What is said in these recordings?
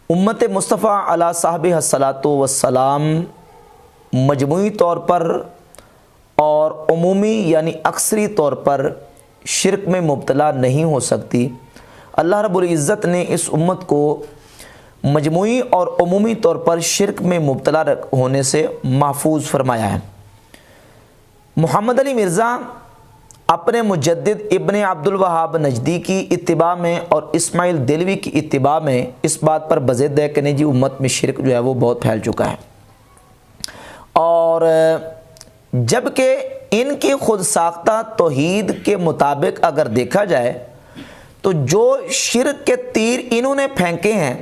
امت مصطفیٰ علی صاحب الصلاۃ والسلام مجموعی طور پر اور عمومی یعنی اکثری طور پر شرک میں مبتلا نہیں ہو سکتی۔ اللہ رب العزت نے اس امت کو مجموعی اور عمومی طور پر شرک میں مبتلا ہونے سے محفوظ فرمایا ہے۔ محمد علی مرزا اپنے مجدد ابن عبد الوہاب نجدی کی اتباع میں اور اسماعیل دہلوی کی اتباع میں اس بات پر بضد ہے کہ نہیں جی امت میں شرک جو ہے وہ بہت پھیل چکا ہے، اور جبکہ ان کی خود ساختہ توحید کے مطابق اگر دیکھا جائے تو جو شرک کے تیر انہوں نے پھینکے ہیں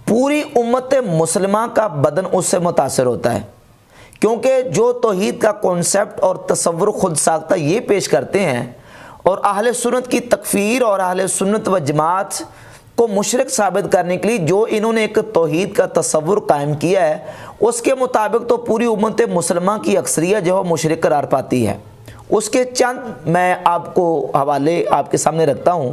پوری امت مسلمہ کا بدن اس سے متاثر ہوتا ہے، کیونکہ جو توحید کا کانسیپٹ اور تصور خود ساختہ یہ پیش کرتے ہیں اور اہل سنت کی تکفیر اور اہل سنت و جماعت کو مشرک ثابت کرنے کے لیے جو انہوں نے ایک توحید کا تصور قائم کیا ہے اس کے مطابق تو پوری امت مسلمہ کی اکثریت جو ہے مشرک قرار پاتی ہے۔ اس کے چند میں آپ کو حوالے آپ کے سامنے رکھتا ہوں۔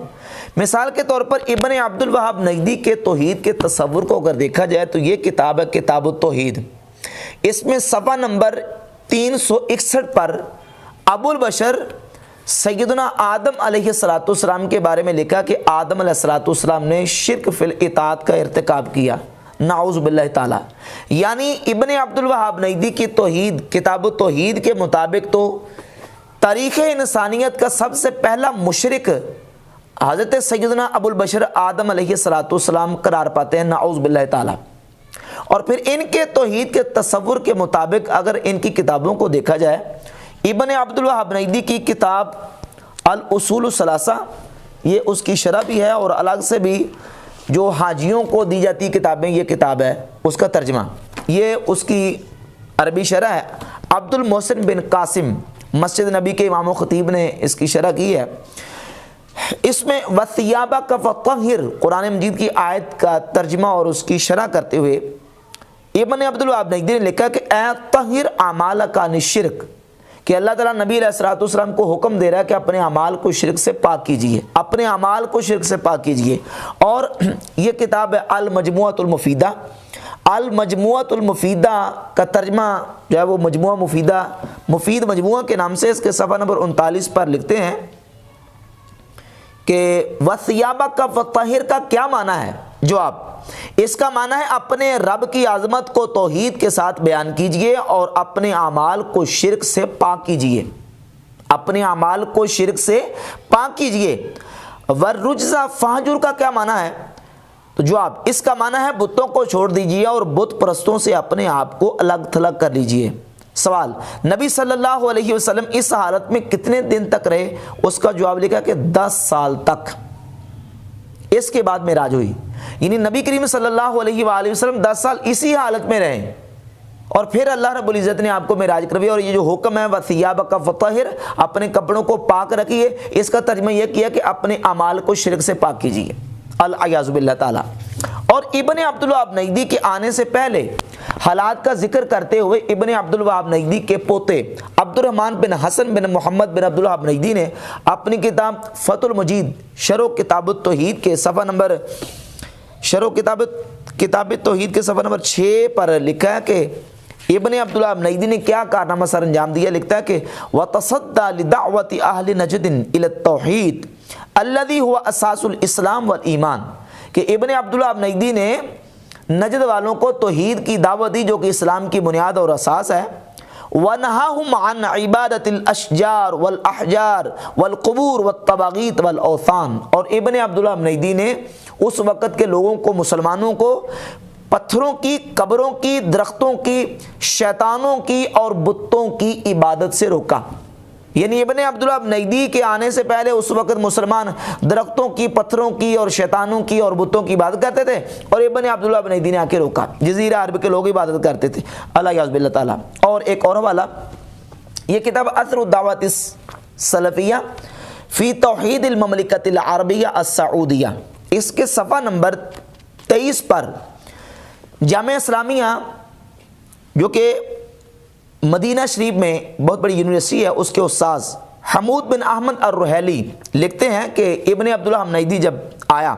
مثال کے طور پر ابن عبد الوہاب نجدی کے توحید کے تصور کو اگر دیکھا جائے تو یہ کتاب ہے کتاب التوحید۔ اس میں صفحہ نمبر 361 پر ابو البشر سیدنا آدم علیہ السلام کے بارے میں لکھا کہ آدم علیہ السلام نے شرک فی الاطاعت کا ارتکاب کیا، نعوذ باللہ تعالی۔ یعنی ابن عبد الوہاب نجدی کی توحید کتاب التوحید کے مطابق تو تاریخ انسانیت کا سب سے پہلا مشرک حضرت سیدنا ابو البشر آدم علیہ السلام قرار پاتے ہیں، نعوذ باللہ تعالی۔ اور پھر ان کے توحید کے تصور کے مطابق اگر ان کی کتابوں کو دیکھا جائے، ابن عبد الوہاب نجدی کی کتاب الاصول الثلاثہ یہ اس کی شرح بھی ہے، اور الگ سے بھی جو حاجیوں کو دی جاتی کتابیں یہ کتاب ہے اس کا ترجمہ، یہ اس کی عربی شرح ہے۔ عبد المحسن بن قاسم مسجد نبی کے امام و خطیب نے اس کی شرح کی ہے۔ اس میں وَثِيَابَكَ فَطَهِّرْ قرآن مجید کی آیت کا ترجمہ اور اس کی شرح کرتے ہوئے ابن عبد الوہاب نجدی نے لکھا کہ اے طہر اعمالک عن الشرک، کہ اللہ تعالیٰ نبی علیہ السلام کو حکم دے رہا ہے کہ اپنے اعمال کو شرک سے پاک کیجئے، اپنے اعمال کو شرک سے پاک کیجئے۔ اور یہ کتاب ہے المجموعۃ المفیدہ۔ المجموعۃ المفیدہ کا ترجمہ جو ہے وہ مجموعہ مفیدہ، مفید مجموعہ کے نام سے، اس کے صفحہ نمبر 39 پر لکھتے ہیں کہ وَثِيَابَكَ فَطَهِّرْ کا کیا معنی ہے؟ جواب، اس کا معنی ہے اپنے رب کی عظمت کو توحید کے ساتھ بیان کیجئے اور اپنے اعمال کو شرک سے پاک کیجئے، اپنے اعمال کو شرک سے پاک کیجئے۔ وَالرُّجْزَ فَاهْجُرْ کا کیا معنی ہے؟ تو جواب، اس کا معنی ہے بتوں کو چھوڑ دیجئے اور بت پرستوں سے اپنے آپ کو الگ تھلگ کر لیجئے۔ سوال، نبی صلی اللہ علیہ وسلم اس حالت میں کتنے دن تک رہے؟ اس کا جواب لکھا کہ 10 سال تک، اس کے بعد معراج ہوئی۔ یعنی نبی کریم صلی اللہ علیہ وآلہ وسلم 10 سال اسی حالت میں رہے، اور پھر اللہ رب العزت نے آپ کو معراج کرویا۔ اور یہ جو حکم ہے وَثِيَابَكَ فَطَهِّرْ، اپنے کپڑوں کو پاک رکھیے، اس کا ترجمہ یہ کیا کہ اپنے اعمال کو شرک سے پاک کیجیے، العیاذ باللہ تعالی۔ اور ابن عبد الوہاب نجدی کے آنے سے پہلے حالات کا ذکر کرتے ہوئے ابن عبد الوہاب نجدی کے پوتے عبد الرحمن بن حسن بن محمد بن عبد الوہاب نجدی نے اپنی کتاب فتح المجید شرح کتاب التوحید کے صفحہ نمبر کتاب توحید کے صفحہ نمبر 6 پر لکھا ہے کہ ابن عبد الوہاب نجدی نے کیا کارنامہ سر انجام دیا۔ لکھتا ہے کہ وَتَصَدَّى لِدَعْوَةِ أَهْلِ نَجْدٍ إِلَى التَّوْحِيدِ الَّذِي هُوَ أَسَاسُ الْإِسْلَامِ وَالْإِيمَانِ، کہ ابن عبد الوہاب نجدی نے نجد والوں کو توحید کی دعوت دی جو کہ اسلام کی بنیاد اور اساس ہے۔ وَنَهَاهُمْ عَنْ عِبَادَةِ الْأَشْجَارِ وَالْأَحْجَارِ وَالْقُبُورِ وَالطَّوَاغِيطِ وَالْأَوْثَانِ، اور ابن عبد الوہاب نجدی نے اس وقت کے لوگوں کو، مسلمانوں کو، پتھروں کی، قبروں کی، درختوں کی، شیطانوں کی اور بتوں کی عبادت سے روکا۔ یعنی ابن عبد الوہاب نجدی کے آنے سے پہلے اس وقت مسلمان درختوں کی، پتھروں کی اور شیطانوں کی اور بتوں کی عبادت کرتے تھے، اور ابن عبد الوہاب نجدی نے آ کے روکا۔ جزیرہ عرب کے لوگ عبادت کرتے تھے، العیاذ باللہ تعالی۔ اور ایک اور والا، یہ کتاب اثر الدعوۃ السلفیہ فی توحید المملکۃ العربیہ السعودیہ، اس کے صفحہ نمبر 23 پر جامعہ اسلامیہ جو کہ مدینہ شریف میں بہت بڑی یونیورسٹی ہے، اس کے استاذ حمود بن احمد الرحیلی لکھتے ہیں کہ ابن عبد الوہاب نجدی جب آیا،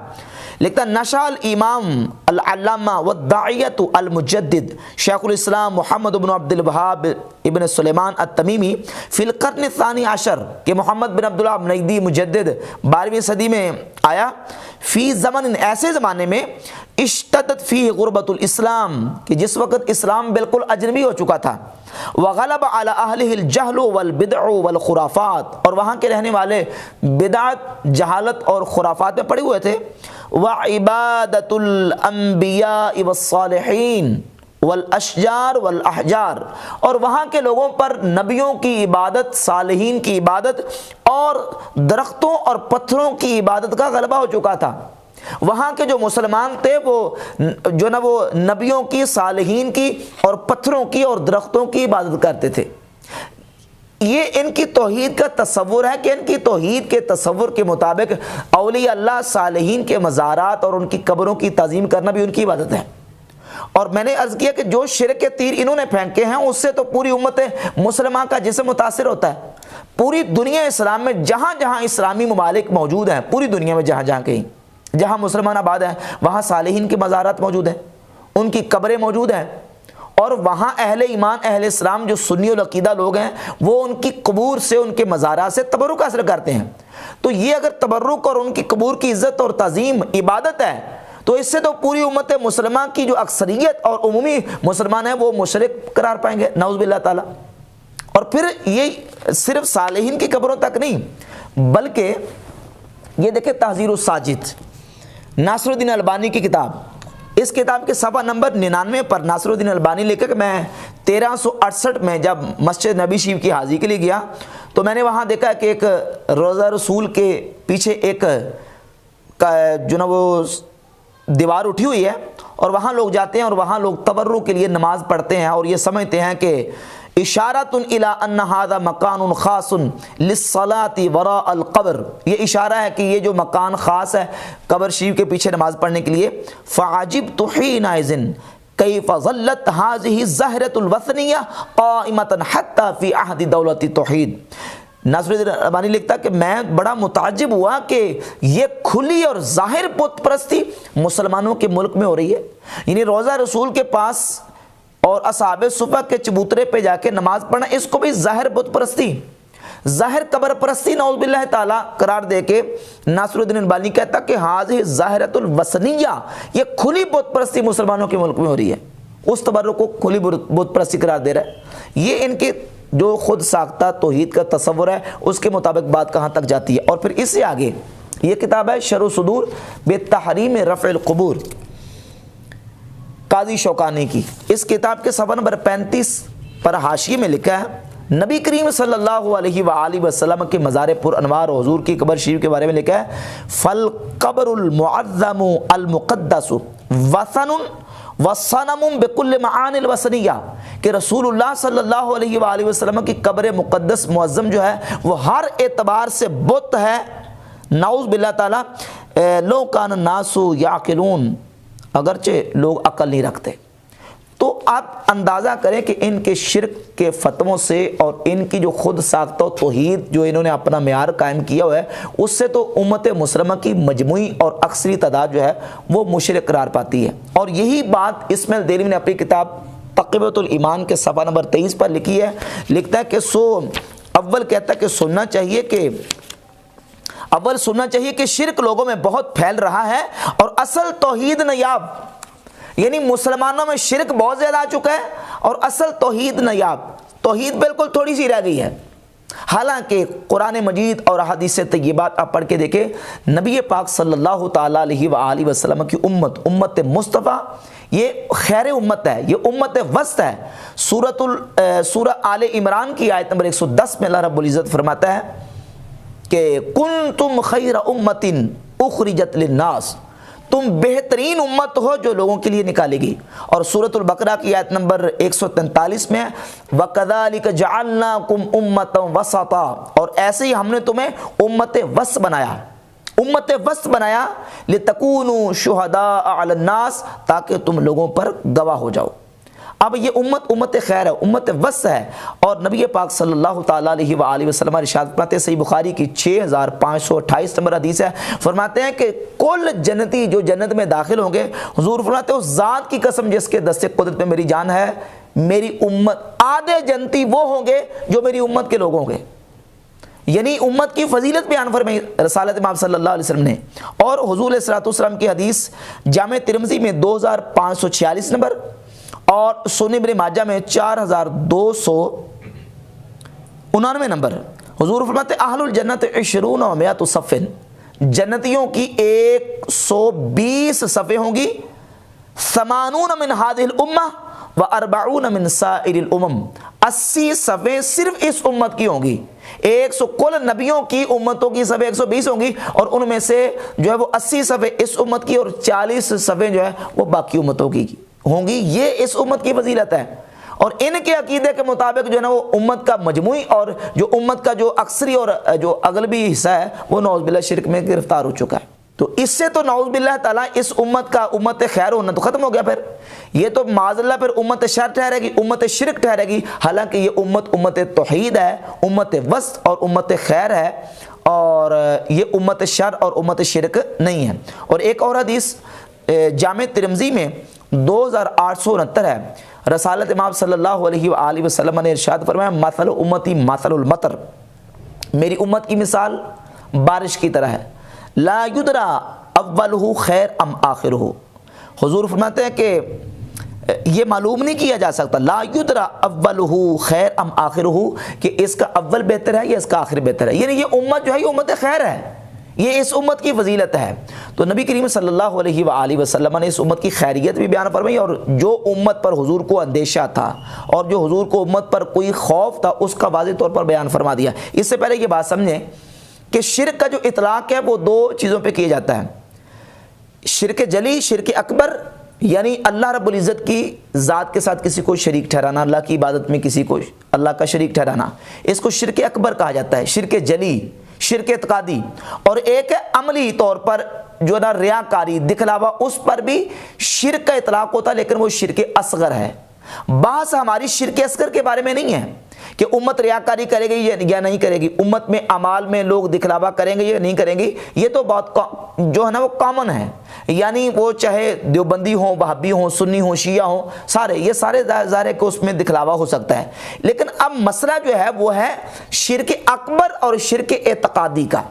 لکھتا ہے نشأ الامام العلامہ والداعیۃ المجدد شیخ الاسلام محمد بن عبد الوہاب ابن سلیمان التمیمی فی القرن الثانی عشر کہ محمد بن عبدالوہاب نجدی مجدد 12ویں صدی میں آیا، فی زمن ایسے زمانے میں اشتدت فی غربت الاسلام کہ جس وقت اسلام بالکل اجنبی ہو چکا تھا، وغلب علی اہلہ الجہل والبدع والخرافات اور وہاں کے رہنے والے بدعت جہالت اور خرافات میں پڑے ہوئے تھے، وعبادت الانبیاء والصالحین والاشجار والاحجار اور وہاں کے لوگوں پر نبیوں کی عبادت، صالحین کی عبادت اور درختوں اور پتھروں کی عبادت کا غلبہ ہو چکا تھا۔ وہاں کے جو مسلمان تھے وہ نبیوں کی، صالحین کی اور پتھروں کی اور درختوں کی عبادت کرتے تھے۔ یہ ان کی توحید کا تصور ہے کہ ان کی توحید کے تصور کے مطابق اولیاء اللہ، صالحین کے مزارات اور ان کی قبروں کی تعظیم کرنا بھی ان کی عبادت ہے۔ اور میں نے عرض کیا کہ جو شرک کے تیر انہوں نے پھینکے ہیں اس سے تو پوری امت مسلمہ کا جسم متاثر ہوتا ہے۔ پوری دنیا اسلام میں جہاں جہاں اسلامی ممالک موجود ہیں، پوری دنیا میں جہاں جہاں کہیں جہاں مسلمان آباد ہیں وہاں صالحین کے مزارات موجود ہیں، ان کی قبریں موجود ہیں، اور وہاں اہل ایمان، اہل اسلام جو سنی العقیدہ لوگ ہیں وہ ان کی قبور سے، ان کے مزارات سے تبرک حاصل کرتے ہیں۔ تو یہ اگر تبرک اور ان کی قبور کی عزت اور تعظیم عبادت ہے تو اس سے تو پوری امت مسلمہ کی جو اکثریت اور عمومی مسلمان ہیں وہ مشرک قرار پائیں گے، نعوذ باللہ تعالی۔ اور پھر یہ صرف صالحین کی قبروں تک نہیں بلکہ یہ دیکھیں تحذیر الساجد، ناصر الدین البانی کی کتاب، اس کتاب کے صفحہ نمبر 99 پر ناصر الدین البانی لکھا کہ میں 1368 میں جب مسجد نبی شریف کی حاضری کے لیے گیا تو میں نے وہاں دیکھا کہ ایک روضہ رسول کے پیچھے ایک جو نا وہ دیوار اٹھی ہوئی ہے اور وہاں لوگ جاتے ہیں اور وہاں لوگ تبرک کے لیے نماز پڑھتے ہیں اور یہ سمجھتے ہیں کہ اشارۃ الی ان ھذا مکان خاص للصلاۃ وراء القبر، یہ اشارہ ہے کہ یہ جو مکان خاص ہے قبر شریف کے پیچھے نماز پڑھنے کے لیے۔ فعجبت حینئذ کیف ظلت ھذہ الزہرۃ الوثنیہ قائمۃ حتی فی عہد دولت التوحید۔ ناصر الدین البانی لکھتا کہ میں بڑا متعجب ہوا کہ یہ کھلی اور ظاہر بت پرستی مسلمانوں کے ملک میں ہو رہی ہے، یعنی روضہ رسول کے پاس اور اصحاب صفہ کے چبوترے پہ جا کے نماز پڑھنا، اس کو بھی ظاہر بت پرستی، ظاہر قبر پرستی نعوذ باللہ تعالی قرار دے کے ناصر الدین البانی کہتا کہ ھذہ ظاہرۃ الوثنیہ، یہ کھلی بت پرستی مسلمانوں کے ملک میں ہو رہی ہے، اس تبرک کو کھلی بت پرستی قرار دے رہا ہے۔ یہ ان کے جو خود ساختہ توحید کا تصور ہے اس کے مطابق بات کہاں تک جاتی ہے۔ اور پھر اس سے آگے یہ کتاب ہے شرح صدور بتحریم رفع القبور، قاضی شوکانی کی، اس کتاب کے صفحہ نمبر 35 پر حاشیے میں لکھا ہے نبی کریم صلی اللہ علیہ وآلہ وسلم کے مزار پر انوار و حضور کی قبر شریف کے بارے میں لکھا ہے فالقبر المعظم المقدس وثن وصنم بكل معانی الوثنیہ، کہ رسول اللہ صلی اللہ علیہ وآلہ وسلم کی قبر مقدس معظم جو ہے وہ ہر اعتبار سے بت ہے، نعوذ باللہ تعالی۔ لو کان الناس یعقلون، اگرچہ لوگ عقل نہیں رکھتے۔ تو آپ اندازہ کریں کہ ان کے شرک کے فتووں سے اور ان کی جو خود ساختہ توحید جو انہوں نے اپنا معیار قائم کیا ہوا ہے اس سے تو امت مسلمہ کی مجموعی اور اکثری تعداد جو ہے وہ مشرک قرار پاتی ہے۔ اور یہی بات اسماعیل دہلوی نے اپنی کتاب تقویۃ الایمان کے صفحہ نمبر 23 پر لکھی ہے، لکھتا ہے کہ اول کہتا ہے کہ سننا چاہیے کہ شرک لوگوں میں بہت پھیل رہا ہے اور اصل توحید نیاب، یعنی مسلمانوں میں شرک بہت زیادہ آ چکا ہے اور اصل توحید نیاب، توحید بالکل تھوڑی سی رہ گئی ہے۔ حالانکہ قرآن مجید اور احادیث طیبات آپ پڑھ کے دیکھیں، نبی پاک صلی اللہ تعالیٰ علیہ وآلہ وسلم کی امت مصطفیٰ یہ خیر امت ہے، یہ امت وسط ہے۔ سورہ آل عمران کی آیت نمبر 110 میں اللہ رب العزت فرماتا ہے کہ کنتم خیر امت اخرجت للناس، تم بہترین امت ہو جو لوگوں کے لیے نکالی گئی۔ اور سورۃ البقرہ کی آیت نمبر 143 میں وَكَذَلِكَ جَعَلْنَاكُمْ أُمَّةً وَسَطًا، اور ایسے ہی ہم نے تمہیں امت وسط بنایا، امت وسط بنایا لِتَكُونُوا شُهَدَاءَ عَلَى النَّاسِ، تاکہ تم لوگوں پر گواہ ہو جاؤ۔ اب یہ امت خیر ہے، امت وسط ہے، اور نبی پاک صلی اللہ تعالیٰ علیہ وآلہ وسلم ارشاد فرماتے ہیں، صحیح بخاری کی 6528 نمبر حدیث ہے، فرماتے ہیں کہ کل جنتی جو جنت میں داخل ہوں گے، حضور فرماتے ہیں اس ذات کی قسم جس کے دست قدرت میں میری جان ہے، میری امت آدھے جنتی وہ ہوں گے جو میری امت کے لوگ ہوں گے، یعنی امت کی فضیلت بیان فرمائی رسالت امام صلی اللہ علیہ وسلم نے۔ اور حضور علیہ الصلوۃ والسلام کی حدیث جامع ترمذی میں 2546 نمبر اور سنن ابن ماجہ میں 4299 نمبر، حضور فرماتے ہیں اہل الجنت 20 و 100 صف، جنتیوں کی 120 صفیں ہوں گی، 80 من هذه الامه و40 من سائر الامم، 80 صفیں صرف اس امت کی ہوں گی، 100 کل نبیوں کی امتوں کی صفیں 120 ہوں گی، اور ان میں سے جو ہے وہ 80 صفیں اس امت کی اور 40 صفیں جو ہے وہ باقی امتوں کی ہوں گی۔ یہ اس امت کی فضیلت ہے، اور ان کے عقیدے کے مطابق جو ہے نا وہ امت کا مجموعی اور جو امت کا جو اکثری اور جو اغلبی حصہ ہے وہ نعوذ باللہ شرک میں گرفتار ہو چکا ہے۔ تو اس سے تو نعوذ باللہ تعالیٰ اس امت کا امت خیر ہونا تو ختم ہو گیا، پھر یہ تو معاذ اللہ پھر امت شر ٹھہرے گی، امت شرک ٹھہرے گی، حالانکہ یہ امت توحید ہے، امت وسط اور امت خیر ہے، اور یہ امت شر اور امت شرک نہیں ہے۔ اور ایک اور حدیث جامع ترمذی میں 2869 ہے، رسالت امام صلی اللہ علیہ وآلہ وسلم نے ارشاد فرمایا مثل امتی مثل المطر، میری امت کی مثال بارش کی طرح ہے، لا یدرا اولہ خیر ام آخرہ، حضور فرماتے ہیں کہ یہ معلوم نہیں کیا جا سکتا، لا یدرا اولہ خیر ام آخرہ، کہ اس کا اول بہتر ہے یا اس کا آخر بہتر ہے، یعنی یہ امت جو ہے یہ امت خیر ہے، یہ اس امت کی فضیلت ہے۔ تو نبی کریم صلی اللہ علیہ وآلہ وسلم نے اس امت کی خیریت بھی بیان فرمائی، اور جو امت پر حضور کو اندیشہ تھا اور جو حضور کو امت پر کوئی خوف تھا اس کا واضح طور پر بیان فرما دیا۔ اس سے پہلے یہ بات سمجھیں کہ شرک کا جو اطلاق ہے وہ دو چیزوں پہ کیا جاتا ہے، شرک جلی، شرک اکبر، یعنی اللہ رب العزت کی ذات کے ساتھ کسی کو شریک ٹھہرانا، اللہ کی عبادت میں کسی کو اللہ کا شریک ٹھہرانا، اس کو شرک اکبر کہا جاتا ہے، شرک جلی، شرک اعتقادی۔ اور ایک ہے عملی طور پر جو نا ریاکاری، دکھلاوا، اس پر بھی شرک کا اطلاق ہوتا ہے، لیکن وہ شرک اصغر ہے۔ بحث ہماری شرک اصغر کے بارے میں نہیں ہے کہ امت ریاکاری کرے گی یا نہیں کرے گی، امت میں اعمال میں لوگ دکھلاوا کریں گے یا نہیں کریں گی، یہ تو بہت جو ہے نا وہ کامن ہے، یعنی وہ چاہے دیوبندی ہوں، وہابی ہوں، سنی ہوں، شیعہ ہوں، سارے یہ سارے ظاہر ہے کہ اس میں دکھلاوا ہو سکتا ہے۔ لیکن اب مسئلہ جو ہے وہ ہے شرک اکبر اور شرک اعتقادی کا،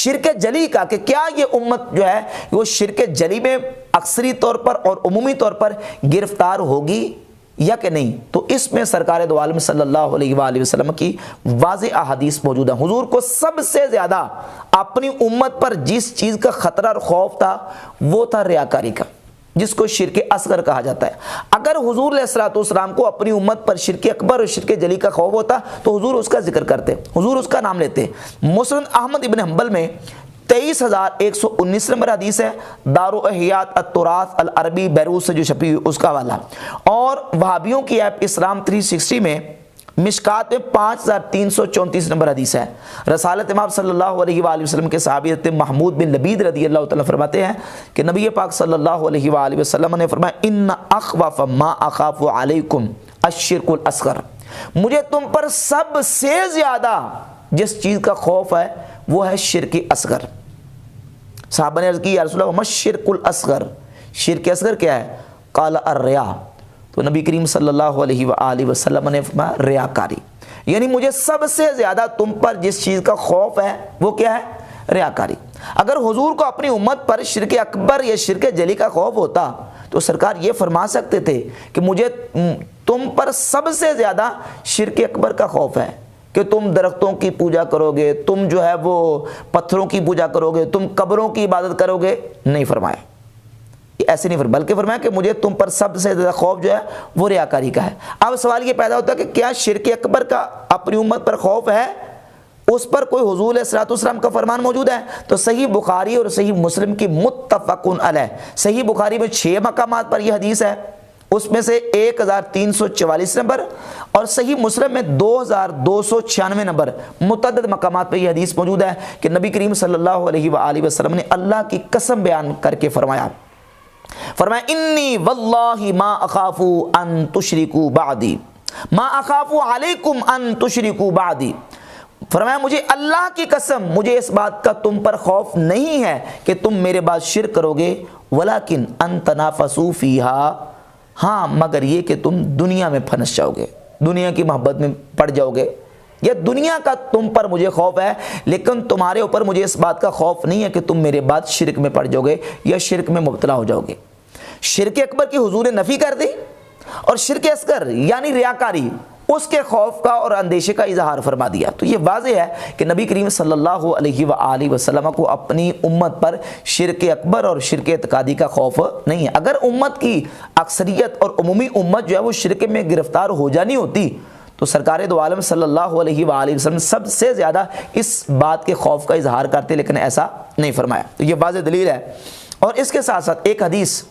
شرک جلی کا، کہ کیا یہ امت جو ہے وہ شرک جلی میں اکثری طور پر اور عمومی طور پر گرفتار ہوگی یا کہ نہیں۔ تو اس میں سرکار دو عالم صلی اللہ علیہ وآلہ وسلم کی واضح احادیث موجود ہیں۔ حضور کو سب سے زیادہ اپنی امت پر جس چیز کا خطرہ اور خوف تھا وہ تھا ریاکاری کا، جس کو شرک اصغر کہا جاتا ہے۔ اگر حضور علیہ الصلوۃ والسلام کو اپنی امت پر شرک اکبر اور شرک جلی کا خوف ہوتا تو حضور اس کا ذکر کرتے، حضور اس کا نام لیتے۔ مسند احمد ابن حنبل میں 23119 نمبر حدیث ہے، دار احیات التراث العربی بیروت سے جو چھپی ہوئی اس کا حوالہ، اور وہابیوں کی ایپ اسلام 360 میں مشکات میں 5334 نمبر حدیث ہے۔ رسالت امام صلی اللہ علیہ وآلہ وسلم کے صحابی حضرت محمود بن لبید رضی اللہ تعالیٰ فرماتے ہیں کہ نبی پاک صلی اللہ علیہ وآلہ وسلم نے فرمایا ان اخوف ما اخاف علیکم الشرک الاصغر، مجھے تم پر سب سے زیادہ جس چیز کا خوف ہے وہ ہے شرک اصغر۔ صحابہ نے عرض کی یا رسول اللہ وما الشرک الاصغر، شرک اصغر کیا ہے؟ قال الریا، تو نبی کریم صلی اللہ علیہ وآلہ وسلم نے فرمایا ریاکاری، یعنی مجھے سب سے زیادہ تم پر جس چیز کا خوف ہے وہ کیا ہے؟ ریاکاری۔ اگر حضور کو اپنی امت پر شرک اکبر یا شرک جلی کا خوف ہوتا تو سرکار یہ فرما سکتے تھے کہ مجھے تم پر سب سے زیادہ شرک اکبر کا خوف ہے، کہ تم درختوں کی پوجا کرو گے، تم جو ہے وہ پتھروں کی پوجا کرو گے، تم قبروں کی عبادت کرو گے، نہیں فرمایا، ایسے نہیں فرمایا، بلکہ فرمایا کہ مجھے تم پر سب سے زیادہ خوف جو ہے وہ ریاکاری کا ہے۔ اب سوال یہ پیدا ہوتا ہے کہ کیا شرک اکبر کا اپنی امت پر خوف ہے؟ اس پر کوئی حضور علیہ الصلوۃ والسلام کا فرمان موجود ہے؟ تو صحیح بخاری اور صحیح مسلم کی متفق علیہ، صحیح بخاری میں 6 مقامات پر یہ حدیث ہے، اس میں سے 1344 نمبر، اور صحیح مسلم میں 2296 نمبر، متعدد مقامات پہ یہ حدیث موجود ہے کہ نبی کریم صلی اللہ علیہ وآلہ وسلم نے اللہ کی قسم بیان کر کے فرمایا فرمایا انی واللہ ما اخاف ان تشرکوا بعدی ما اخاف علیکم ان تشرکوا بعدی، فرمایا مجھے اللہ کی قسم مجھے اس بات کا تم پر خوف نہیں ہے کہ تم میرے بعد شرک کرو گے، ولیکن ان تنافسوا فیہا، ہاں مگر یہ کہ تم دنیا میں پھنس جاؤ گے، دنیا کی محبت میں پڑ جاؤ گے، یہ دنیا کا تم پر مجھے خوف ہے، لیکن تمہارے اوپر مجھے اس بات کا خوف نہیں ہے کہ تم میرے بعد شرک میں پڑ جاؤ گے یا شرک میں مبتلا ہو جاؤ گے۔ شرک اکبر کی حضور نے نفی کر دی، اور شرک اصغر یعنی ریاکاری اس کے خوف کا اور اندیشے کا اظہار فرما دیا۔ تو یہ واضح ہے کہ نبی کریم صلی اللہ علیہ وآلہ وسلم کو اپنی امت پر شرک اکبر اور شرک اعتقادی کا خوف نہیں ہے۔ اگر امت کی اکثریت اور عمومی امت جو ہے وہ شرک میں گرفتار ہو جانی ہوتی تو سرکار دو عالم صلی اللہ علیہ وآلہ وسلم سب سے زیادہ اس بات کے خوف کا اظہار کرتے، لیکن ایسا نہیں فرمایا۔ تو یہ واضح دلیل ہے۔ اور اس کے ساتھ ساتھ ایک حدیث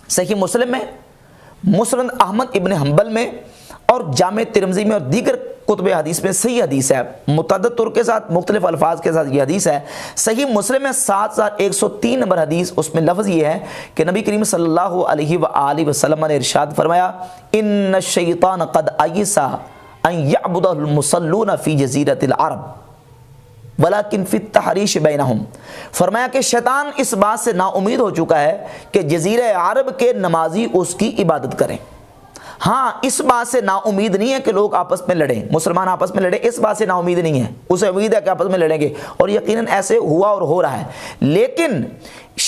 صحیح مسلم میں، مسند احمد ابن حنبل میں اور جامع ترمذی میں اور دیگر کتب حدیث میں صحیح حدیث ہے، متعدد طرق کے ساتھ مختلف الفاظ کے ساتھ یہ حدیث ہے۔ صحیح مسلم میں 7103 نمبر حدیث، اس میں لفظ یہ ہے کہ نبی کریم صلی اللہ علیہ وآلہ وسلم نے ارشاد فرمایا ان الشیطان قد ایس ان یعبد المصلون فی جزیرۃ العرب ولیکن فی التحریش بینہم، فرمایا کہ شیطان اس بات سے نا امید ہو چکا ہے کہ جزیرہ عرب کے نمازی اس کی عبادت کریں۔ ہاں اس بات سے نا امید نہیں ہے کہ لوگ آپس میں لڑیں، مسلمان آپس میں لڑیں، اس بات سے نا امید نہیں ہے، اسے امید ہے کہ آپس میں لڑیں گے، اور یقیناً ایسے ہوا اور ہو رہا ہے، لیکن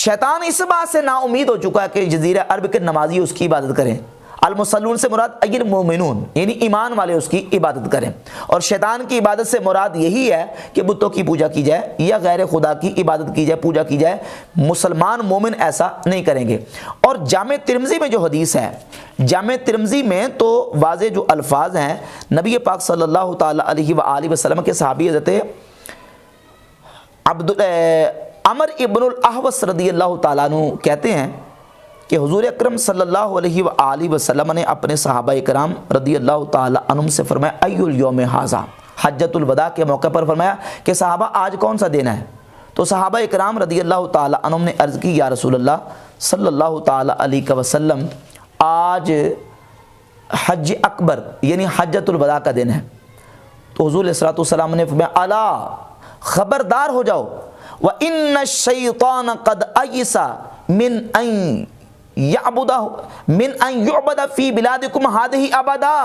شیطان اس بات سے نا امید ہو چکا ہے کہ جزیرہ عرب کے نمازی اس کی عبادت کریں۔ المصلون سے مراد ایر مومنون یعنی ایمان والے اس کی عبادت کریں، اور شیطان کی عبادت سے مراد یہی ہے کہ بتوں کی پوجا کی جائے یا غیر خدا کی عبادت کی جائے، پوجا کی جائے۔ مسلمان مومن ایسا نہیں کریں گے۔ اور جامع ترمذی میں جو حدیث ہے، جامع ترمذی میں تو واضح جو الفاظ ہیں، نبی پاک صلی اللہ تعالی علیہ وآلہ وسلم کے صحابی حضرت عمر ابن الاحوص رضی اللہ تعالیٰ عنہ کہتے ہیں کہ حضور اکرم صلی اللہ علیہ وآلہ وسلم نے اپنے صحابہ کرام رضی اللہ تعالی عنہم سے فرمایا ای الیوم ھذا، حجۃ الوداع کے موقع پر فرمایا کہ صحابہ آج کون سا دن ہے؟ تو صحابہ کرام رضی اللہ تعالی عنہم نے عرض کی یا رسول اللہ صلی اللہ تعالی علیہ وسلم آج حج اکبر یعنی حجۃ الوداع کا دن ہے۔ تو حضور علیہ الصلوۃ والسلام نے فرمایا الا، خبردار ہو جاؤ، وَإِنَّ الشَّيْطَانَ قَدْ أَيِّسَ مِنْ أَنْ يُعْبَدَ فِي بِلَادِكُمْ هَذِهِ أَبَدًا،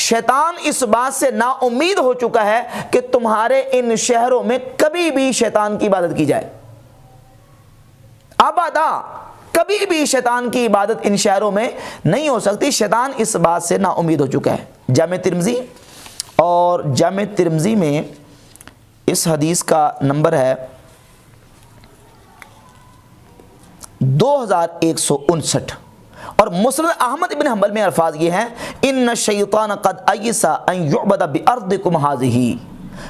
شیطان اس بات سے نا امید ہو چکا ہے کہ تمہارے ان شہروں میں کبھی بھی شیطان کی عبادت کی جائے۔ ابدا، کبھی بھی شیطان کی عبادت ان شہروں میں نہیں ہو سکتی، شیطان اس بات سے نا امید ہو چکا ہے۔ جامع ترمذی، اور جامع ترمذی میں اس حدیث کا نمبر ہے 2159، اور مسند احمد ابن حنبل میں الفاظ یہ ہیں ان الشیطان قد ایس ان یعبد بارضکم هذه،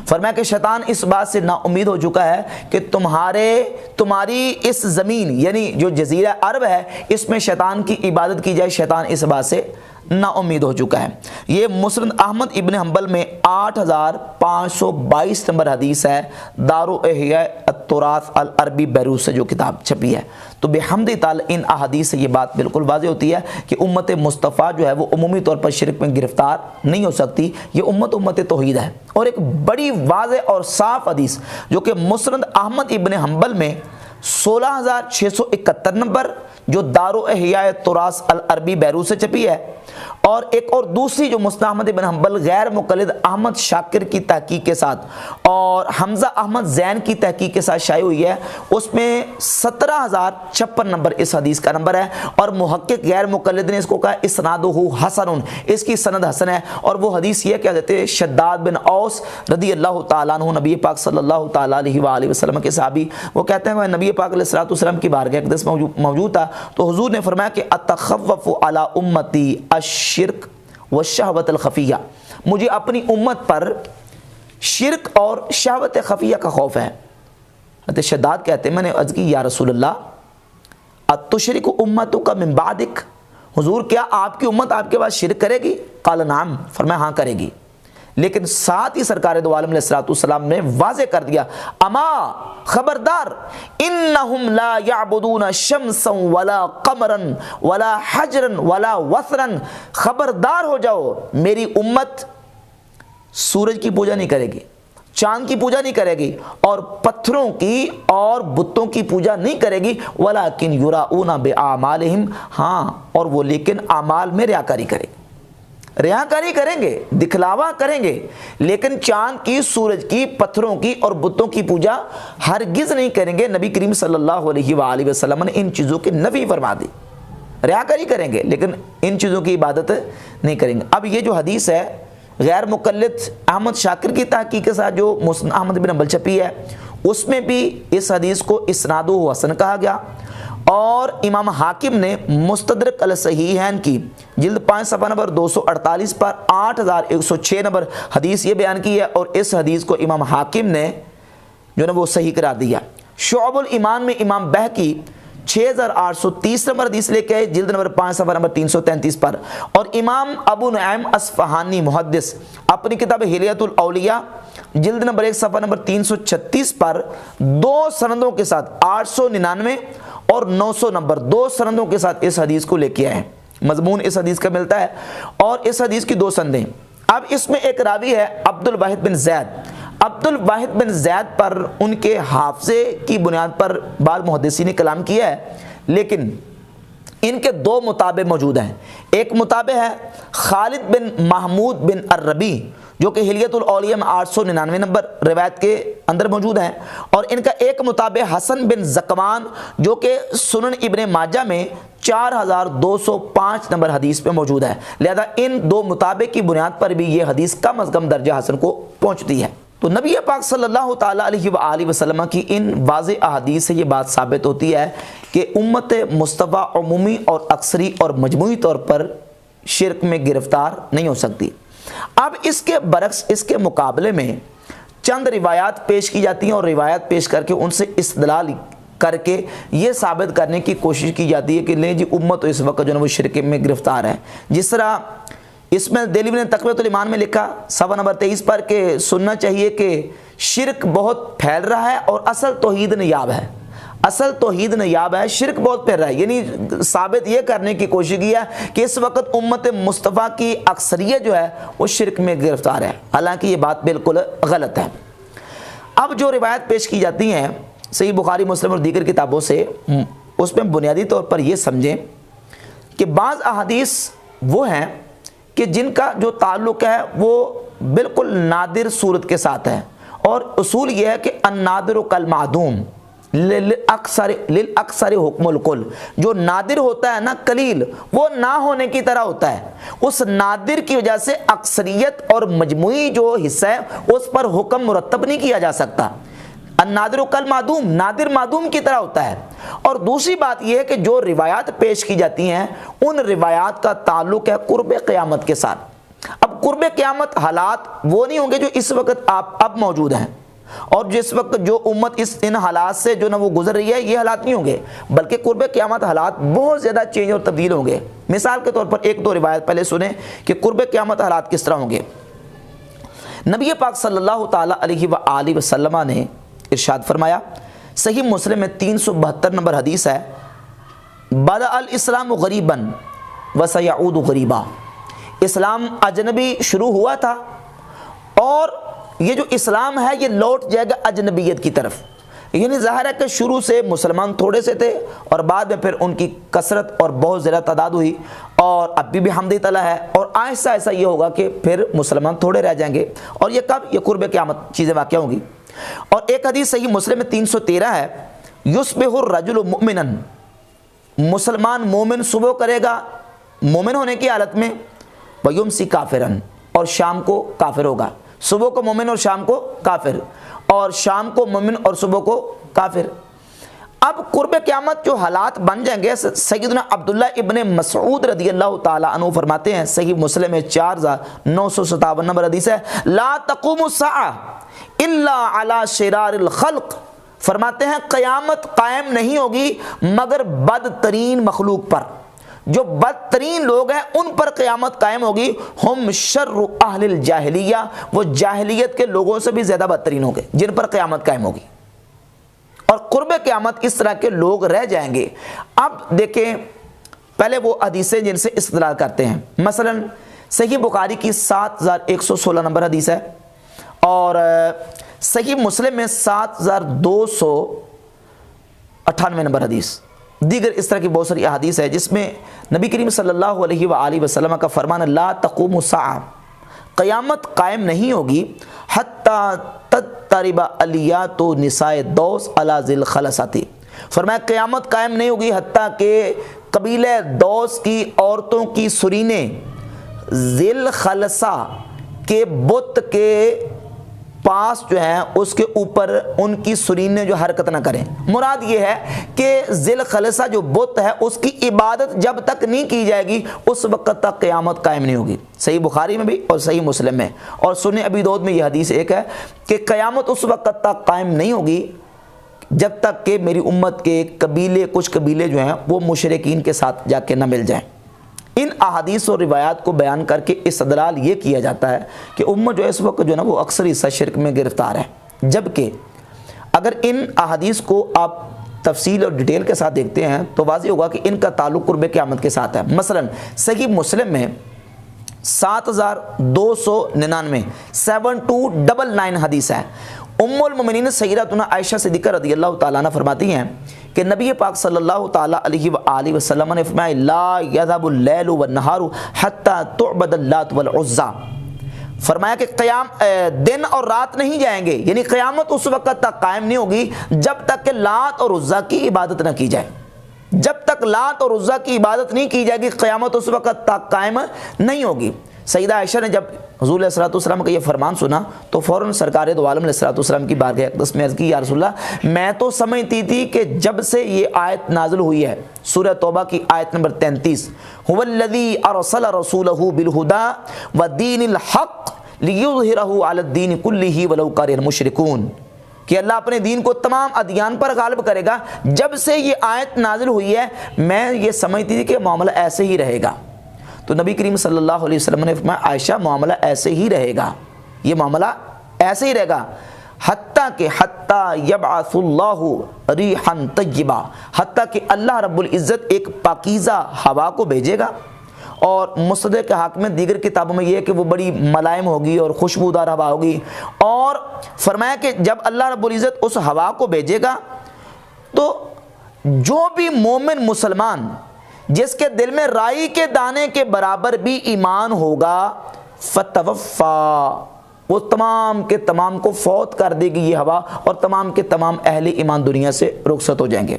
فرمایا کہ شیطان اس بات سے نا امید ہو چکا ہے کہ تمہاری اس زمین یعنی جو جزیرہ عرب ہے اس میں شیطان کی عبادت کی جائے، شیطان اس بات سے نا امید ہو چکا ہے۔ یہ مسند احمد ابن حنبل میں 8522 نمبر حدیث ہے، دار احیاء التراث العربی بیروت سے جو کتاب چھپی ہے۔ تو بحمد تعالی ان احادیث سے یہ بات بالکل واضح ہوتی ہے کہ امت مصطفیٰ جو ہے وہ عمومی طور پر شرک میں گرفتار نہیں ہو سکتی، یہ امت توحید ہے۔ اور ایک بڑی واضح اور صاف حدیث جو کہ مسند احمد ابن حنبل میں 16671 نمبر جو دار احیاء التراث العربی بیروت سے چھپی ہے، اور ایک اور دوسری جو مسند احمد بن حنبل غیر مقلد احمد شاکر کی تحقیق کے ساتھ اور حمزہ احمد زین کی تحقیق کے ساتھ شائع ہوئی ہے، اس میں 17056 نمبر اس حدیث کا نمبر ہے، اور محقق غیر مقلد نے اس کو کہا اسنادہ حسن، اس کی سند حسن ہے۔ اور وہ حدیث یہ کہ حضرت شداد بن اوس رضی اللہ تعالیٰ عنہ نبی پاک صلی اللہ تعالیٰ علیہ وآلہ وسلم کے صحابی، وہ کہتے ہیں میں نبی پاک علیہ الصلوۃ والسلام کی بارگاہ اقدس موجود تھا، تو حضور نے فرمایا کہ اتخوف علی امتی الشرک والشہوۃ الخفیہ، مجھے اپنی امت پر شرک اور شہوت خفیہ کا خوف ہے۔ حضرت شداد کہتے ہیں میں نے عرض کی یا رسول اللہ اتشرک امتک من بعدک، حضور کیا آپ کی امت آپ کے بعد شرک کرے گی؟ قال نعم، فرمایا ہاں کرے گی، لیکن ساتھ ہی سرکار دو عالم علیہ الصلوۃ والسلام نے واضح کر دیا، اما خبردار، انہم لا یعبدون شمسا ولا قمرا ولا حجرا ولا وثرا، خبردار ہو جاؤ میری امت سورج کی پوجا نہیں کرے گی، چاند کی پوجا نہیں کرے گی، اور پتھروں کی اور بتوں کی پوجا نہیں کرے گی، ولیکن یراؤون باعمالہم، ہاں اور وہ لیکن اعمال میں ریاکاری کریں گے، ریاکاری کریں گے، دکھلاوا کریں گے، لیکن چاند کی، سورج کی، پتھروں کی اور بتوں کی پوجا ہرگز نہیں کریں گے۔ نبی کریم صلی اللہ علیہ وآلہ وسلم نے ان چیزوں کی نفی فرما دی، ریاکاری کریں گے لیکن ان چیزوں کی عبادت نہیں کریں گے۔ اب یہ جو حدیث ہے غیر مقلد احمد شاکر کی تحقیق کے ساتھ جو مسند احمد بن حنبل چھپی ہے، اس میں بھی اس حدیث کو اسنادہ حسن کہا گیا، اور امام حاکم نے مستدرک الصحیحین کی جلد 5 صفحہ نمبر 248 پر 8106 نمبر حدیث یہ بیان کی ہے، اور اس حدیث کو امام حاکم نے جو ہے وہ صحیح قرار دیا۔ شعب الایمان میں امام بہقی 6830 نمبر حدیث لے کے آئے جلد نمبر 5 صفحہ نمبر 333 پر، اور امام ابو نعیم اصفہانی محدث اپنی کتاب حلیۃ الاولیاء جلد نمبر 1 صفحہ نمبر 336 پر 2 سندوں کے ساتھ 899 اور 900 نمبر 2 سندوں کے ساتھ اس حدیث کو لے کے آئے ہیں۔ مضمون اس حدیث کا ملتا ہے، اور اس حدیث کی 2 سندیں۔ اب اس میں ایک راوی ہے عبد الواحد بن زید، عبد الواحد بن زید پر ان کے حافظے کی بنیاد پر بعض محدثین نے کلام کیا ہے، لیکن ان کے 2 متابع موجود ہیں۔ ایک متابع ہے خالد بن محمود بن الربیع جو کہ حلیۃ الاولیاء میں 899 نمبر روایت کے اندر موجود ہیں، اور ان کا ایک متابع حسن بن زکوان جو کہ سنن ابن ماجہ میں 4205 نمبر حدیث پہ موجود ہے، لہذا ان 2 متابع کی بنیاد پر بھی یہ حدیث کم از کم درجہ حسن کو پہنچتی ہے۔ تو نبی پاک صلی اللہ تعالیٰ علیہ وآلہ وسلم کی ان واضح احادیث سے یہ بات ثابت ہوتی ہے کہ امت مصطفیٰ عمومی اور اکثری اور مجموعی طور پر شرک میں گرفتار نہیں ہو سکتی۔ اب اس کے برعکس، اس کے مقابلے میں چند روایات پیش کی جاتی ہیں، اور روایات پیش کر کے ان سے استدلال کر کے یہ ثابت کرنے کی کوشش کی جاتی ہے کہ نہیں جی امت تو اس وقت جو ہے وہ شرک میں گرفتار ہے۔ جس طرح اس میں دہلوی نے تقویۃ الایمان میں لکھا صفحہ نمبر 23 پر کہ سننا چاہیے کہ شرک بہت پھیل رہا ہے اور اصل توحید نیاب ہے، اصل توحید نیاب ہے، شرک بہت پھیل رہا ہے، یعنی ثابت یہ کرنے کی کوشش کی ہے کہ اس وقت امت مصطفیٰ کی اکثریت جو ہے وہ شرک میں گرفتار ہے، حالانکہ یہ بات بالکل غلط ہے۔ اب جو روایت پیش کی جاتی ہیں صحیح بخاری مسلم اور دیگر کتابوں سے، اس میں بنیادی طور پر یہ سمجھیں کہ بعض احادیث وہ ہیں کہ جن کا جو تعلق ہے وہ بالکل نادر صورت کے ساتھ ہے، اور اصول یہ ہے کہ النادر کالمعدوم للاکثر حکم الکل، جو نادر ہوتا ہے نا قلیل، وہ نہ ہونے کی طرح ہوتا ہے، اس نادر کی وجہ سے اکثریت اور مجموعی جو حصہ ہے اس پر حکم مرتب نہیں کیا جا سکتا۔ النادر کالمعدوم، نادر معدوم کی طرح ہوتا ہے۔ اور دوسری بات یہ ہے کہ جو روایات پیش کی جاتی ہیں ان روایات کا تعلق ہے قرب قیامت کے ساتھ۔ اب قرب قیامت حالات وہ نہیں ہوں گے جو اس وقت اب موجود ہیں، اور جس وقت جو امت ان حالات سے جو وہ گزر رہی ہے یہ حالات نہیں ہوں گے، بلکہ قرب قیامت حالات بہت زیادہ چینج اور تبدیل ہوں گے۔ مثال کے طور پر 1-2 روایت پہلے سنیں کہ قرب قیامت حالات کس طرح ہوں گے۔ نبی پاک صلی اللہ تعالیٰ علیہ وآلہ وسلم نے ارشاد فرمایا، صحیح مسلم میں 372 نمبر حدیث ہے، بدأ الاسلام غریبا وسیعود غریبا، اسلام اجنبی شروع ہوا تھا اور یہ جو اسلام ہے یہ لوٹ جائے گا اجنبیت کی طرف، یعنی ظاہر ہے کہ شروع سے مسلمان تھوڑے سے تھے اور بعد میں پھر ان کی کثرت اور بہت زیادہ تعداد ہوئی، اور ابھی بھی حمد تعالیٰ ہے، اور آہستہ آہستہ یہ ہوگا کہ پھر مسلمان تھوڑے رہ جائیں گے، اور یہ کب؟ یہ قرب قیامت چیزیں واقع ہوں گی۔ اور ایک حدیث صحیح مسلم میں 313 ہے، یصبح الرجل مؤمنا، مسلمان مومن صبح کرے گا مومن ہونے کی حالت میں، ویمسی کافرا، اور شام کو کافر ہوگا، صبح کو مومن اور شام کو کافر، اور شام کو مومن اور صبح کو کافر۔ اب قرب قیامت جو حالات بن جائیں گے، سیدنا عبداللہ ابن مسعود رضی اللہ تعالیٰ عنہ فرماتے ہیں، صحیح مسلم میں 4957 نمبر حدیث ہے، لا تقوم الساعہ الا علی شرار الخلق، فرماتے ہیں قیامت قائم نہیں ہوگی مگر بدترین مخلوق پر، جو بدترین لوگ ہیں ان پر قیامت قائم ہوگی. ہم شر اہل الجاہلیہ، وہ جاہلیت کے لوگوں سے بھی زیادہ بدترین ہوں گے جن پر قیامت قائم ہوگی. اور قرب قیامت اس طرح کے لوگ رہ جائیں گے. اب دیکھیں پہلے وہ حدیثیں جن سے استدلال کرتے ہیں. مثلا صحیح بخاری کی 7116 نمبر حدیث ہے، اور صحیح مسلم میں 7298 نمبر حدیث. دیگر اس طرح کی بہت ساری احادیث ہے جس میں نبی کریم صلی اللہ علیہ وآلہ وسلم کا فرمان لا تقوم الساعہ، قیامت قائم نہیں ہوگی حتی تضطرب الیات نساء دوس علی ذی الخلصۃ. فرمایا قیامت قائم نہیں ہوگی حتیٰ کہ قبیلہ دوس کی عورتوں کی سرینیں ذی الخلصہ کے بت کے پاس جو ہیں اس کے اوپر ان کی سرینیں جو حرکت نہ کریں. مراد یہ ہے کہ ذی الخلصہ جو بت ہے اس کی عبادت جب تک نہیں کی جائے گی اس وقت تک قیامت قائم نہیں ہوگی. صحیح بخاری میں بھی اور صحیح مسلم میں اور سنن ابی داؤد میں یہ حدیث ایک ہے کہ قیامت اس وقت تک قائم نہیں ہوگی جب تک کہ میری امت کے کچھ قبیلے جو ہیں وہ مشرکین کے ساتھ جا کے نہ مل جائیں. ان احادیث اور روایات کو بیان کر کے استدلال یہ کیا جاتا ہے کہ امت جو اس وقت جو ہے نا وہ اکثر حصہ شرک میں گرفتار ہے. جبکہ اگر ان احادیث کو آپ تفصیل اور ڈیٹیل کے ساتھ دیکھتے ہیں تو واضح ہوگا کہ ان کا تعلق قرب قیامت کے ساتھ ہے. مثلا صحیح مسلم میں 7299 7299 حدیث ہے. ام المؤمنین سیدتنا عائشہ صدیقہ رضی اللہ تعالیٰ عنہ فرماتی ہیں کہ نبی پاک صلی اللہ تعالیٰ علیہ وآلہ وسلم نے فرمایا لا یذهب اللیل والنہار حتی تعبد اللات والعزی. فرمایا کہ دن اور رات نہیں جائیں گے، یعنی قیامت اس وقت تک قائم نہیں ہوگی جب تک کہ لات اور عزیٰ کی عبادت نہ کی جائے. جب تک لات اور عزیٰ کی عبادت نہیں کی جائے گی قیامت اس وقت تک قائم نہیں ہوگی. سیدہ عائشہ نے جب حضور علیہ الصلوۃ والسلام کا یہ فرمان سنا تو فوراً سرکار دو عالم علیہ الصلوۃ والسلام کی بارگاہ اقدس میں عرض کی یا رسول اللہ میں تو سمجھتی تھی کہ جب سے یہ آیت نازل ہوئی ہے سورہ توبہ کی آیت نمبر 33 هو الذی ارسل رسولہ بالہدی ودین الحق لیظہرہ علی الدین کلہ ولو کرہ المشرکون، کہ اللہ اپنے دین کو تمام ادیان پر غالب کرے گا. جب سے یہ آیت نازل ہوئی ہے میں یہ سمجھتی تھی کہ معاملہ ایسے ہی رہے گا. تو نبی کریم صلی اللہ علیہ وسلم نے فرمایا عائشہ معاملہ ایسے ہی رہے گا، یہ معاملہ ایسے ہی رہے گا حتیٰ کہ یبعث اللہ ریحا طیبہ، حتیٰ کہ اللہ رب العزت ایک پاکیزہ ہوا کو بھیجے گا. اور مصدق حاکم میں دیگر کتابوں میں یہ ہے کہ وہ بڑی ملائم ہوگی اور خوشبودار ہوا ہوگی. اور فرمایا کہ جب اللہ رب العزت اس ہوا کو بھیجے گا تو جو بھی مومن مسلمان جس کے دل میں رائی کے دانے کے برابر بھی ایمان ہوگا فتوفا، وہ تمام کے تمام کو فوت کر دے گی یہ ہوا اور تمام کے تمام اہل ایمان دنیا سے رخصت ہو جائیں گے.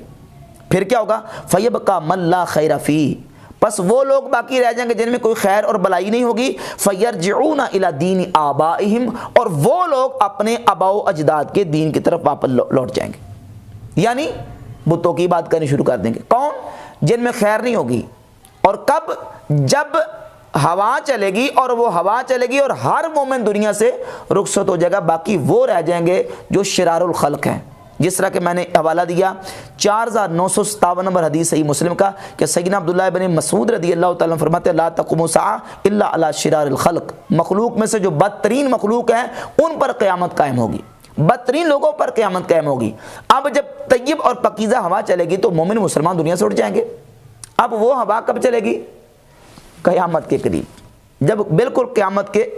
پھر کیا ہوگا فیبقى من لا خیر فیہ، بس وہ لوگ باقی رہ جائیں گے جن میں کوئی خیر اور بلائی نہیں ہوگی. فیرجعون الی دین آبائہم، اور وہ لوگ اپنے آباء و اجداد کے دین کی طرف واپس لوٹ جائیں گے، یعنی بتوں کی بات کرنی شروع کر دیں گے. کون؟ جن میں خیر نہیں ہوگی. اور کب؟ جب ہوا چلے گی، اور وہ ہوا چلے گی اور ہر مومن دنیا سے رخصت ہو جائے گا، باقی وہ رہ جائیں گے جو شرار الخلق ہیں. جس طرح کہ میں نے حوالہ دیا 4957 نمبر حدیث صحیح مسلم کا کہ سیدنا عبداللہ بن مسعود رضی اللہ تعالیٰ عنہ فرماتے ہیں لا تقوم الساعہ الا علی شرار الخلق، مخلوق میں سے جو بدترین مخلوق ہیں ان پر قیامت قائم ہوگی، بدترین لوگوں پر قیامت قائم ہوگی. اب جب طیب اور پاکیزہ ہوا چلے گی تو مومن مسلمان دنیا سے اٹھ جائیں گے. اب وہ ہوا کب چلے گی؟ قیامت کے قریب، جب بالکل قیامت کے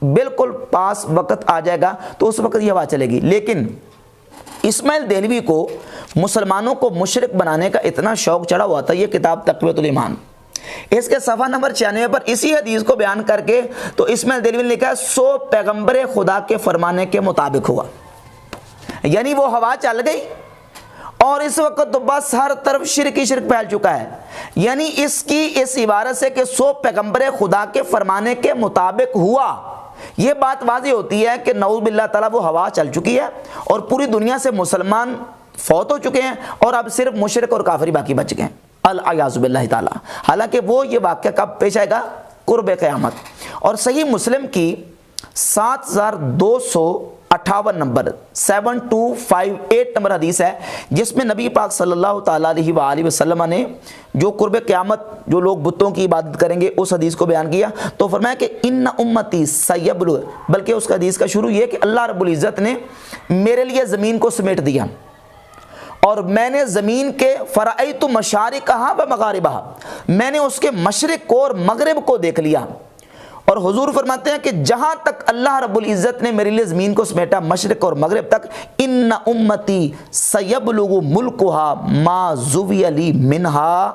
بالکل پاس وقت آ جائے گا تو اس وقت یہ ہوا چلے گی. لیکن اسماعیل دہلوی کو مسلمانوں کو مشرک بنانے کا اتنا شوق چڑھا ہوا تھا. یہ کتاب تقویۃ الایمان، اس کے صفحہ نمبر 96 پر اسی حدیث کو بیان کر کے تو اسماعیل دہلوی نے لکھا 100 پیغمبر خدا کے فرمانے کے مطابق ہوا، یعنی وہ ہوا چل گئی اور اس وقت تو بس ہر طرف شرک ہی شرک پھیل چکا ہے. یعنی اس عبارت سے کہ 100 پیغمبر خدا کے فرمانے کے مطابق ہوا، یہ بات واضح ہوتی ہے کہ نعوذ باللہ تعالیٰ وہ ہوا چل چکی ہے اور پوری دنیا سے مسلمان فوت ہو چکے ہیں اور اب صرف مشرک اور کافری باقی بچ گئے ہیں الیاذ باللہ تعالیٰ. حالانکہ وہ یہ واقعہ کب پیش آئے گا؟ قرب قیامت. اور صحیح مسلم کی 7200 58 نمبر 7258 نمبر حدیث ہے، جس میں نبی پاک صلی اللہ تعالیٰ علیہ وآلہ وسلم نے جو قرب قیامت جو لوگ بتوں کی عبادت کریں گے اس حدیث کو بیان کیا، تو فرمایا کہ ان امتی سیبلغ، بلکہ اس حدیث کا شروع یہ کہ اللہ رب العزت نے میرے لیے زمین کو سمیٹ دیا اور میں نے زمین کے فرأیت مشارقہا و مغاربہا، میں نے اس کے مشرق کو اور مغرب کو دیکھ لیا۔ اور حضور فرماتے ہیں کہ جہاں تک اللہ رب العزت نے میرے لیے زمین کو سمیٹا مشرق اور مغرب تک، ان امتی سیبلغ ملکہا ما زوی لی منہا،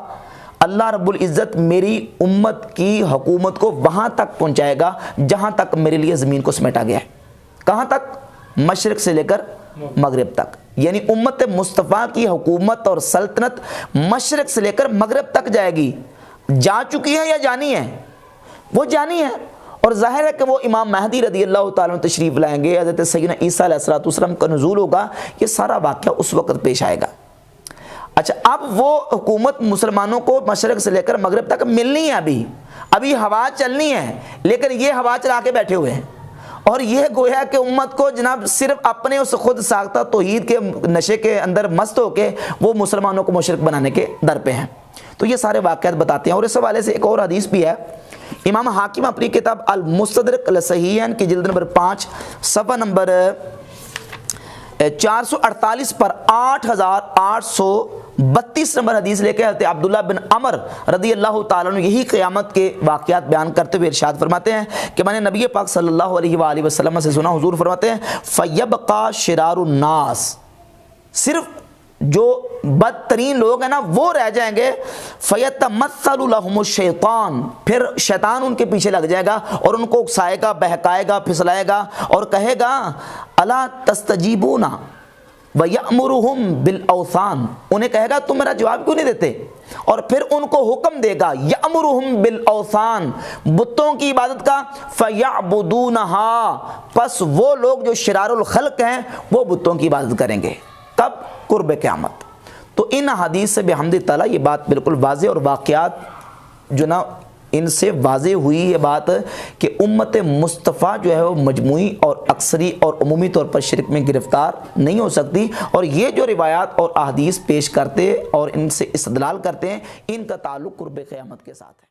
اللہ رب العزت میری امت کی حکومت کو وہاں تک پہنچائے گا جہاں تک میرے لیے زمین کو سمیٹا گیا ہے۔ کہاں تک؟ مشرق سے لے کر مغرب تک، یعنی امت مصطفیٰ کی حکومت اور سلطنت مشرق سے لے کر مغرب تک جائے گی۔ جا چکی ہے یا جانی ہے؟ وہ جانی ہے، اور ظاہر ہے کہ وہ امام مہدی رضی اللہ تعالیٰ عنہ تشریف لائیں گے، حضرت سیدنا عیسیٰ علیہ السلام کا نزول ہوگا، یہ سارا واقعہ اس وقت پیش آئے گا۔ اچھا، اب وہ حکومت مسلمانوں کو مشرق سے لے کر مغرب تک ملنی ہے، ابھی ہوا چلنی ہے، لیکن یہ ہوا چلا کے بیٹھے ہوئے ہیں، اور یہ گویا کہ امت کو جناب صرف اپنے اس خود ساختہ توحید کے نشے کے اندر مست ہو کے وہ مسلمانوں کو مشرک بنانے کے در پہ ہیں۔ تو یہ سارے واقعات بتاتے ہیں، اور اس حوالے سے ایک اور حدیث بھی ہے، امام حاکم اپنی کتاب المستدرک الصحیحین کی جلد نمبر 5 صفحہ نمبر 448 پر 8832 نمبر حدیث لے کے حضرت عبداللہ بن عمر رضی اللہ تعالیٰ عنہ یہی قیامت کے واقعات بیان کرتے ہوئے ارشاد فرماتے ہیں کہ میں نے نبی پاک صلی اللہ علیہ وآلہ وسلم سے سنا، حضور فرماتے ہیں فَيَبْقَى شِرَارُ النَّاسِ، صرف جو بدترین لوگ ہیں نا وہ رہ جائیں گے، فَيَتَمَثَّلُ لَهُمُ الشَّيْطَانُ، پھر شیطان ان کے پیچھے لگ جائے گا اور ان کو اکسائے گا، بہکائے گا، پھسلائے گا اور کہے گا اَلَا تَسْتَجِيبُونَ وَيَأْمُرُهُمْ بِالْأَوْثَانِ، انہیں کہے گا تم میرا جواب کیوں نہیں دیتے، اور پھر ان کو حکم دے گا یأمرهم بالأوثان، بتوں کی عبادت کا، فَيَعْبُدُونَهَا، پس وہ لوگ جو شرار الخلق ہیں وہ بتوں کی عبادت کریں گے۔ کب؟ قرب قیامت۔ تو ان حدیث سے بحمد تعالیٰ یہ بات بالکل واضح، اور واقعات جو نا ان سے واضح ہوئی یہ بات کہ امت مصطفیٰ جو ہے وہ مجموعی اور اکثری اور عمومی طور پر شرک میں گرفتار نہیں ہو سکتی، اور یہ جو روایات اور احادیث پیش کرتے اور ان سے استدلال کرتے ہیں ان کا تعلق قرب قیامت کے ساتھ ہے۔